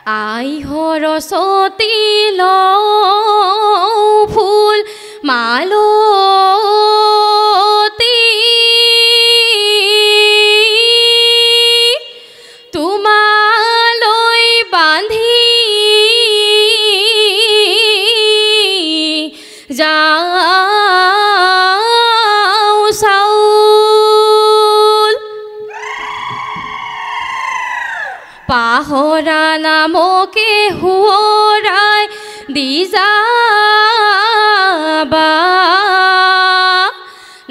আই সৰস্বতী লওঁ ফুল মালতী তোমালৈ বান্ধি যাওঁ চাউল পাহৰা নামকে সোঁৱৰাই দি যাবা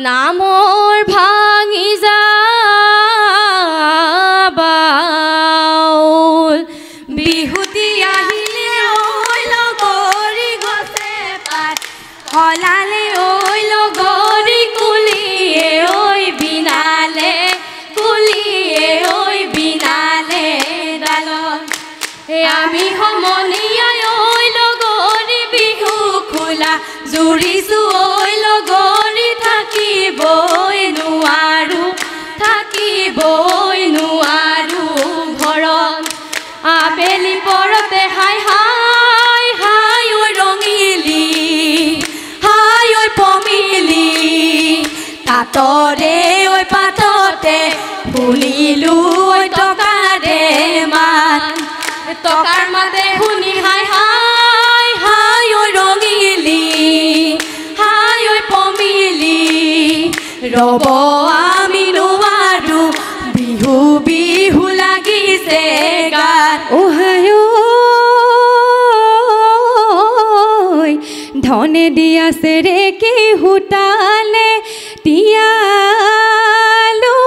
নামৰ ভাঙি যাবা বিহুতি আহিলে ঐ লগৰী গছে পাত সলালে ঐ লগৰী কুলিয়ে ঐ বিনালে কুলিয়ে ঐ বিনালে ডালত আমি সমনীয়াই ঐ লগৰী বিহু খোলা জুৰিছোঁ ঐ লগৰী থাকিবই নোৱাৰো ঘৰত আবেলি পৰতে হাই হাই হাই ঐ ৰঙিলি হাই ঐ পমিলি তাতৰে ঐ পাততে শুনিলো ঐ টকাৰে মান টকাৰ মাতে শুনি হাই হাই হাই ঐ ৰঙিলি হাই ঐ পমিলি ৰব আমি নোৱাৰো বিহু বিহু লাগিছে গাত ধনে দিয়া চেৰেকি হুতালে তিয়ালো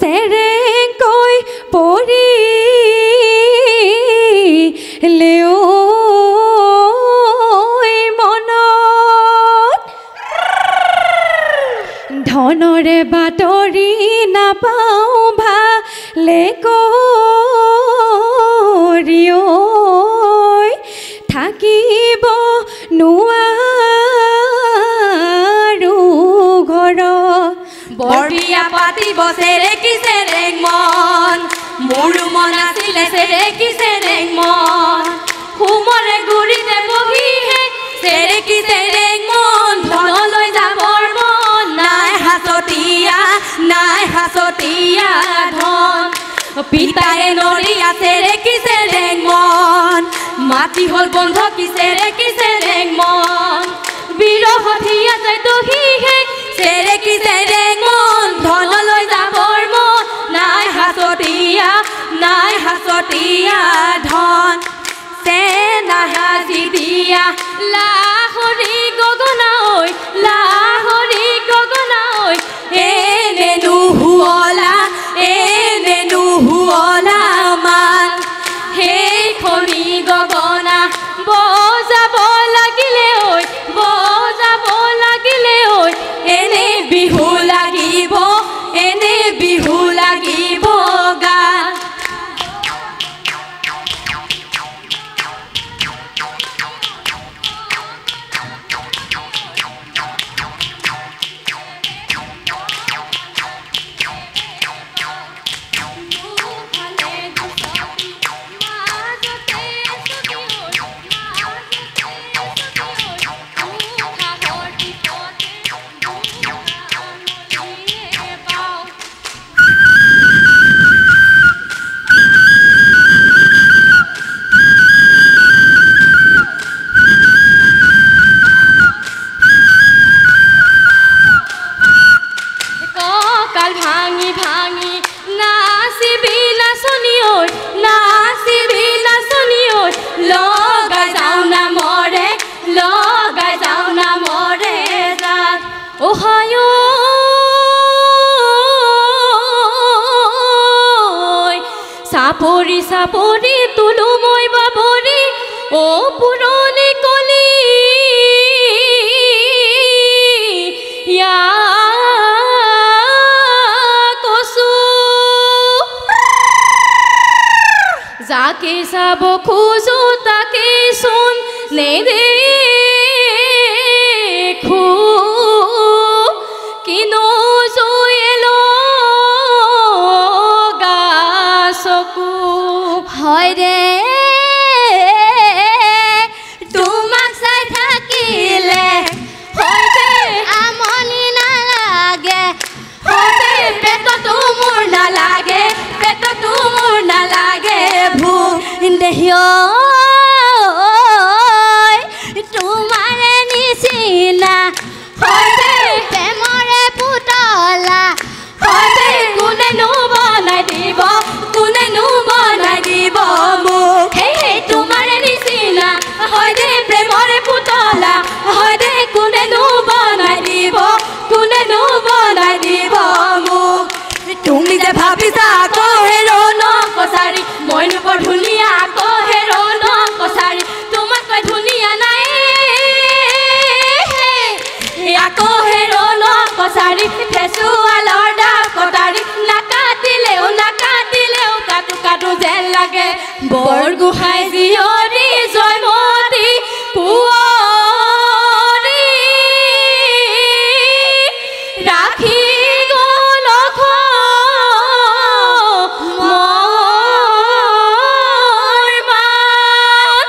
চেৰেকৈ পৰিলে মনত ধনৰে বাতৰি নাপাওঁ ভালে কৰিও থাকিব নোৱাৰো ঘৰ বৰবিয়া পাতিব চেৰেকি চেৰেক মন মোৰো মন আছিলে চেৰেকি চেৰেক মন সুমৰে গুৰিতে বহিহে চেৰেকি চেৰেক মন ধনলৈ যাবৰ মন নাই হাচতীয়া ধন পিতায়ে নৰিয়া চেৰেকি চেৰেক মন মাটি হল বন্ধ কি চেৰেকি চেৰেক মন বিৰহধিয়া যায় দহিহে চেৰেকি চেৰেক মন ধনলৈ যাবৰ মন নাই হাচতীয়া ধন চে নাহাজি দিয়া লাহৰি গগনা ঐ এনে নুহুৱলা মান সেই খনি গগনা বজাব লাগিলে ঐ এনে বিহু লাগিব গান চাপৰি তুলো মই বাবৰি ও পুৰণি কলি কচু যাকে চাব খোজো তাকে চোন নেদেখো কিনো জয়েলো চকু হয় ৰে তোমাক চাই থাকিলে হয়তে আমনি নালাগে হয়তে পেটতো মোৰ নালাগে পেটতো মোৰ নালাগে ভোক দেহিয় তোমাৰে নিচিনা হয়তে প্ৰেমৰে পুতলা হয়তে কোনেনো বনাই দিব মোক হে তোমাৰে নিচিনা হয়তে প্ৰেমৰে পুতলা হয়তে কোনেনো বনাই দিব মোক তুমি যে ভাবিছা আকৌ হেৰণ কছাৰী মইনো বৰ ধুনীয়া আকৌ হেৰণ কছাৰী তোমাতকৈ ধুনীয়া নাই আকৌ হেৰণ কছাৰী ফেচুৱালৰ দাগ কটাৰী নাকাটিলেও কাটো যেন লাগে বৰগোহাঁই জীয়ৰী জয়মতী কুঁৱৰী ৰাখি গ'ল মোৰ মান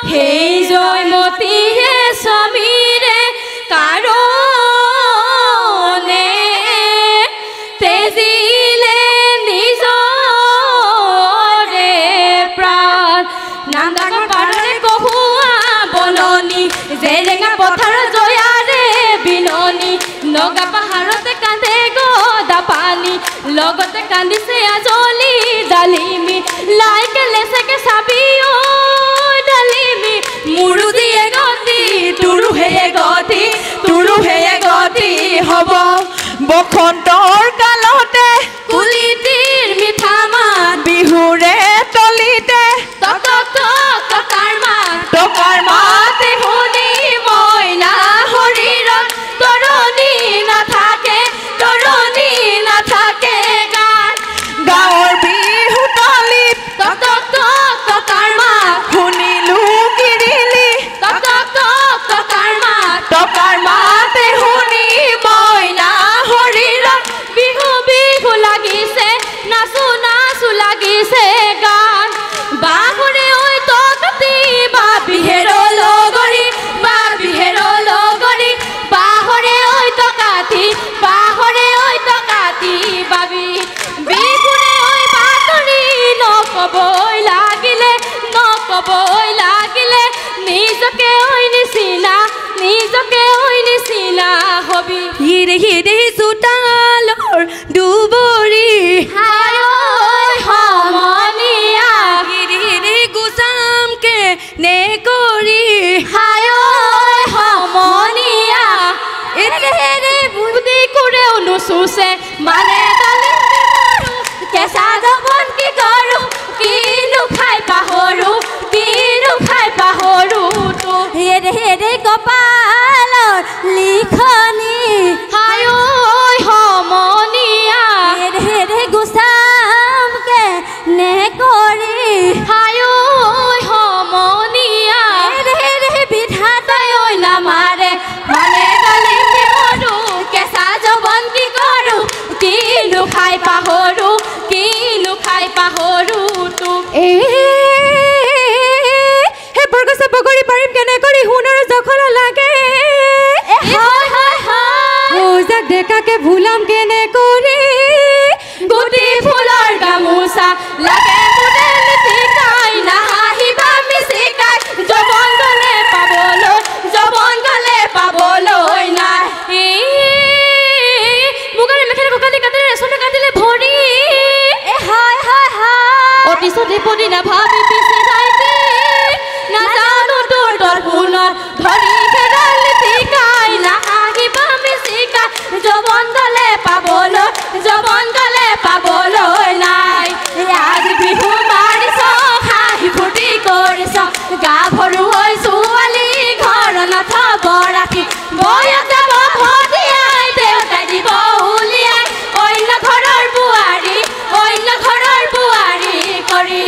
সেই জয়মতীয়ে স্বামীৰে কাৰণে তেজিলে নিজৰে প্ৰাণ নামডাঙৰ পাৰৰে কহুৱা বননি জেৰেঙা পথাৰৰ জয়াৰে বিননি নগা পাহাৰতে কান্দে গদা পানী লগতে কান্দিছে আজলি ডালিমি লাইকে লেচেকে চাবি ঐ ডালিমি মুৰু দিয়ে গতি তুৰু হেয়ে গতি হ'ব বসন্তৰ কালতে কুলিটিৰ মিঠা মাত বিহুৰে তলিতে টকাৰ মাতে শুনি মইনা শৰীৰত তৰণি নাথাকে গান গাঁৱৰ বিহু তলিত টকাৰ মাত শুনিলো কিৰিলি টকাৰ মাতে শুনি মইনা শৰীৰত বিহু লাগিছে নাচো লাগিছে গান বাহুৰে ঐ তকতি বা বিহেৰ লগৰী বাহৰে ঐ তকাতি বাবি বিহুৰে ঐ বাতৰি নকবই লাগিলে নিজকে ঐ নিচিনা হবি হিৰে চোতালৰ দুবৰি হায় ঐ সমনীয়া হিৰে গুচামকে নে কৰি হায় ঐ সমনীয়া এৰে বুদ্ধি কৰেও নুচুছে মানে কেঁচা জবন কি কৰোঁ কিনো খাই পাহৰোঁ হেৰে কপালৰ লিখনি হায় ঐ সমনীয়া হেৰে গুচামকে নে কৰি হায় ঐ সমনীয়া হেৰে বিধাতাই ঐ নামাৰে মানে ডালিমি মৰো কেঁচা জবন কি কৰোঁ কিনো খাই পাহৰোঁ তোক বৰগছা বগৰী পাৰিম কেনে কৰি সোণৰ জখলা লাগে যাক ডেকাকে ভুলাম কেনে কৰি গুটি ফুলৰ গামোচা লাগে মোৰে লিপিকাই নাহিবা মিচিকাই জবন গলে পাবলৈ নাই মুগাৰে মেখেলা কঁকালি কাটিলে ৰেচমে কাটিলে ভৰি অতি চতি পদি নাভাবি পিছে যাইতে নাজানো তোৰ পুনৰ ধৰি ফেৰাল লিপিকাই নাহিবা মিচিকাই জবন গলে পাবলৈ নাই আজি বিহু মাৰিছ হাঁহি ফূৰ্তি কৰিছ গা ভৰু হৈ ছোৱালী ঘৰ নাথব ৰাখি বয়স যাব ভটিয়াই দেউতাই দিব উলিয়াই অন্য ঘৰৰ বোৱাৰী কৰি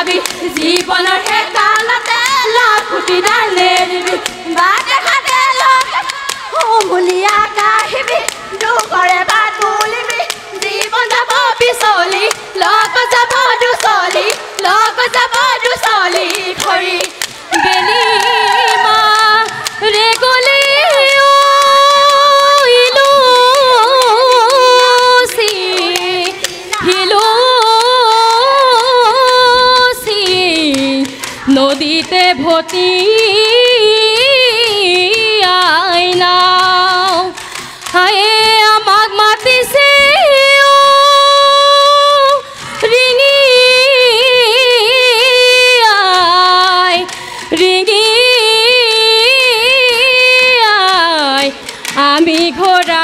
যাবি জীৱনৰ হে কালতে লাখুটি ডাল নেৰিবি বাটে ঘাটে হুমুলিয়া কাহিবি দুখৰে বাট বুলিবি জীৱন যাব পিছলি লগ যাব দুচলি খৰি বেলি মা ৰে গলে নদীতে ভতি আইনাও হায়ে আমাক মাতিছে ৰিঙি আই আমি ঘোৰা